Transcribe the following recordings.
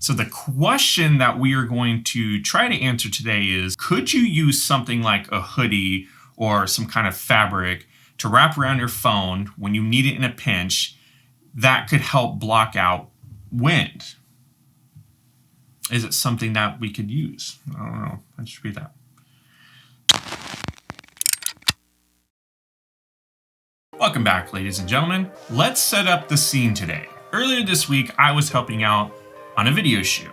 So the question that we are going to try to answer today is, could you use something like a hoodie or some kind of fabric to wrap around your phone when you need it in a pinch that could help block out wind? Is it something that we could use? I don't know. Let's read that. Welcome back, ladies and gentlemen. Let's set up the scene today. Earlier this week, I was helping out on a video shoot.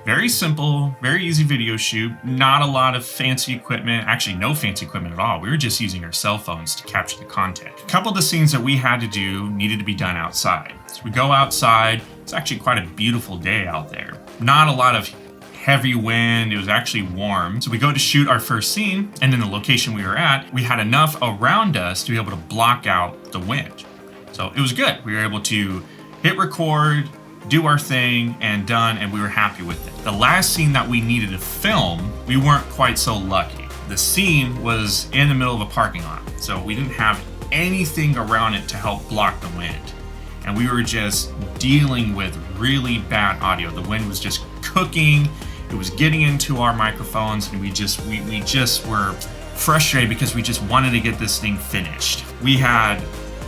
Very simple, very easy video shoot, not a lot of fancy equipment, actually no fancy equipment at all. We were just using our cell phones to capture the content. A couple of the scenes that we had to do needed to be done outside. So we go outside, it's actually quite a beautiful day out there. Not a lot of heavy wind, it was actually warm. So we go to shoot our first scene, and in the location we were at, we had enough around us to be able to block out the wind. So it was good. We were able to hit record, do our thing, and done, and we were happy with it. The last scene that we needed to film, we weren't quite so lucky. The scene was in the middle of a parking lot, so we didn't have anything around it to help block the wind. And we were just dealing with really bad audio. The wind was just cooking, it was getting into our microphones, and we just were frustrated because we just wanted to get this thing finished. We had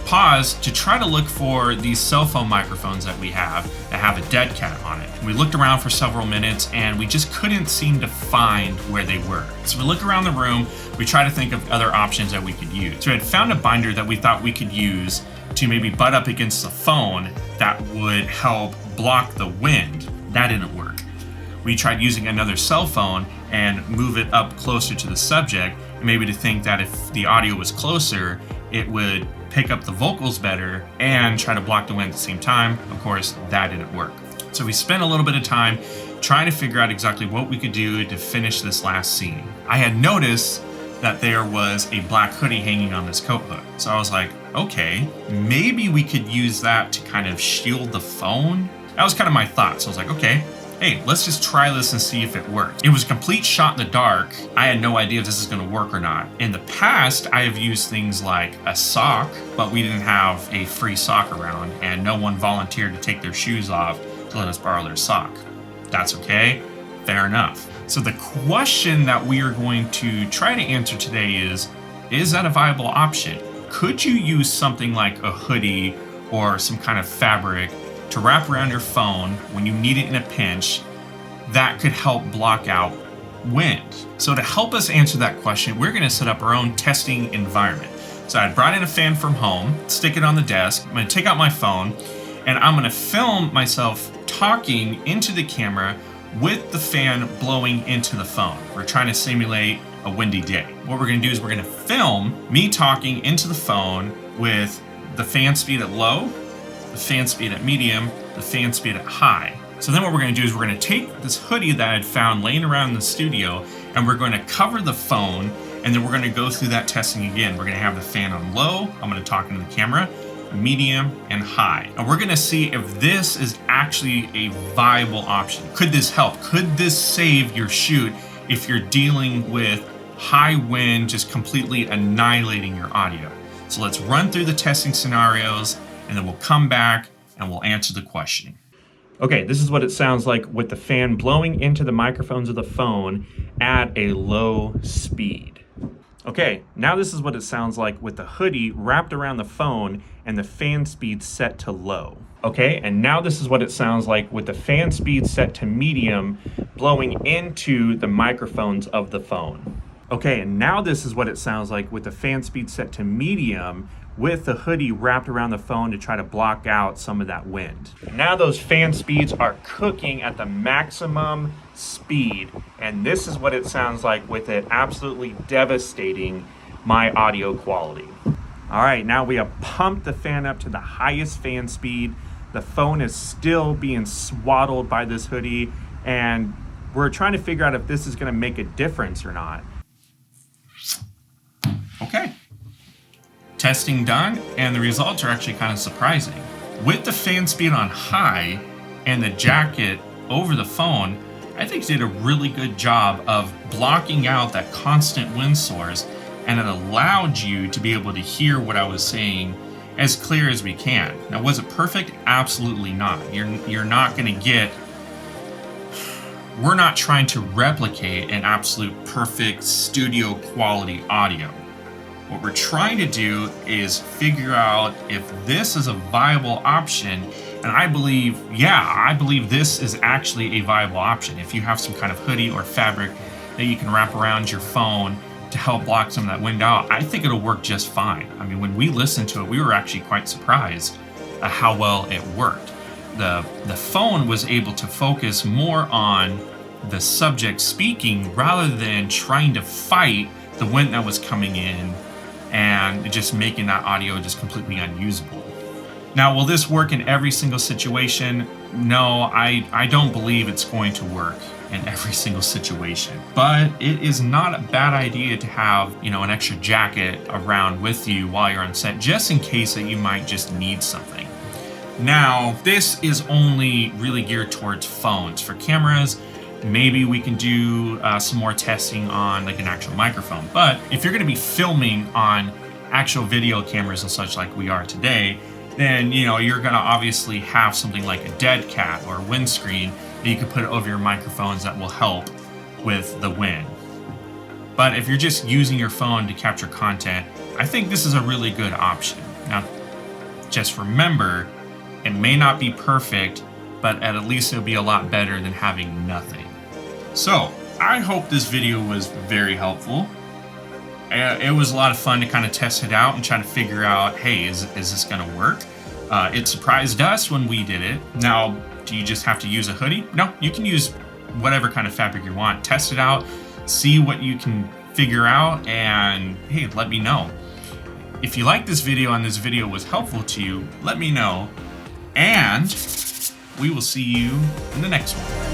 paused to try to look for these cell phone microphones that we have that have a dead cat on it. We looked around for several minutes and we just couldn't seem to find where they were. So we looked around the room, we tried to think of other options that we could use. So we had found a binder that we thought we could use to maybe butt up against the phone that would help block the wind. That didn't work. We tried using another cell phone and move it up closer to the subject, maybe to think that if the audio was closer, it would pick up the vocals better and try to block the wind at the same time. Of course, that didn't work. So we spent a little bit of time trying to figure out exactly what we could do to finish this last scene. I had noticed that there was a black hoodie hanging on this coat hook. So I was like, okay, maybe we could use that to kind of shield the phone. That was kind of my thought. So I was like, okay, hey, let's just try this and see if it works. It was a complete shot in the dark. I had no idea if this is gonna work or not. In the past, I have used things like a sock, but we didn't have a free sock around and no one volunteered to take their shoes off to let us borrow their sock. That's okay, fair enough. So the question that we are going to try to answer today is that a viable option? Could you use something like a hoodie or some kind of fabric to wrap around your phone when you need it in a pinch that could help block out wind? So to help us answer that question, we're gonna set up our own testing environment. So I brought in a fan from home, stick it on the desk, I'm gonna take out my phone, and I'm gonna film myself talking into the camera with the fan blowing into the phone. We're trying to simulate a windy day. What we're gonna do is we're gonna film me talking into the phone with the fan speed at low, the fan speed at medium, the fan speed at high. So then what we're gonna do is we're gonna take this hoodie that I had found laying around in the studio and we're gonna cover the phone, and then we're gonna go through that testing again. We're gonna have the fan on low, I'm gonna talk into the camera, medium, and high. And we're gonna see if this is actually a viable option. Could this help? Could this save your shoot if you're dealing with high wind just completely annihilating your audio? So let's run through the testing scenarios and then we'll come back and we'll answer the question. Okay, this is what it sounds like with the fan blowing into the microphones of the phone at a low speed. Okay, now this is what it sounds like with the hoodie wrapped around the phone and the fan speed set to low. Okay, and now this is what it sounds like with the fan speed set to medium blowing into the microphones of the phone. Okay, and now this is what it sounds like with the fan speed set to medium with the hoodie wrapped around the phone to try to block out some of that wind. Now those fan speeds are cooking at the maximum speed, and this is what it sounds like with it absolutely devastating my audio quality. All right, now we have pumped the fan up to the highest fan speed. The phone is still being swaddled by this hoodie, and we're trying to figure out if this is gonna make a difference or not. Okay. Testing done, and the results are actually kind of surprising. With the fan speed on high and the jacket over the phone, I think it did a really good job of blocking out that constant wind source, and it allowed you to be able to hear what I was saying as clear as we can. Now, was it perfect? Absolutely not. You're not going to get we're not trying to replicate an absolute perfect studio quality audio. What we're trying to do is figure out if this is a viable option. And I believe this is actually a viable option. If you have some kind of hoodie or fabric that you can wrap around your phone to help block some of that wind out, I think it'll work just fine. I mean, when we listened to it, we were actually quite surprised at how well it worked. The phone was able to focus more on the subject speaking rather than trying to fight the wind that was coming in and just making that audio just completely unusable. Now, will this work in every single situation? No, I don't believe it's going to work in every single situation. But it is not a bad idea to have, an extra jacket around with you while you're on set, just in case that you might just need something. Now, this is only really geared towards phones. For cameras, maybe we can do some more testing on like an actual microphone. But if you're going to be filming on actual video cameras and such like we are today, then you're going to obviously have something like a dead cat or a windscreen that you can put over your microphones that will help with the wind. But if you're just using your phone to capture content, I think this is a really good option. Now, just remember, it may not be perfect, but at least it'll be a lot better than having nothing. So, I hope this video was very helpful. It was a lot of fun to kind of test it out and try to figure out, hey, is this going to work? It surprised us when we did it. Now, do you just have to use a hoodie? No, you can use whatever kind of fabric you want. Test it out, see what you can figure out, and hey, let me know. If you like this video and this video was helpful to you, let me know. And we will see you in the next one.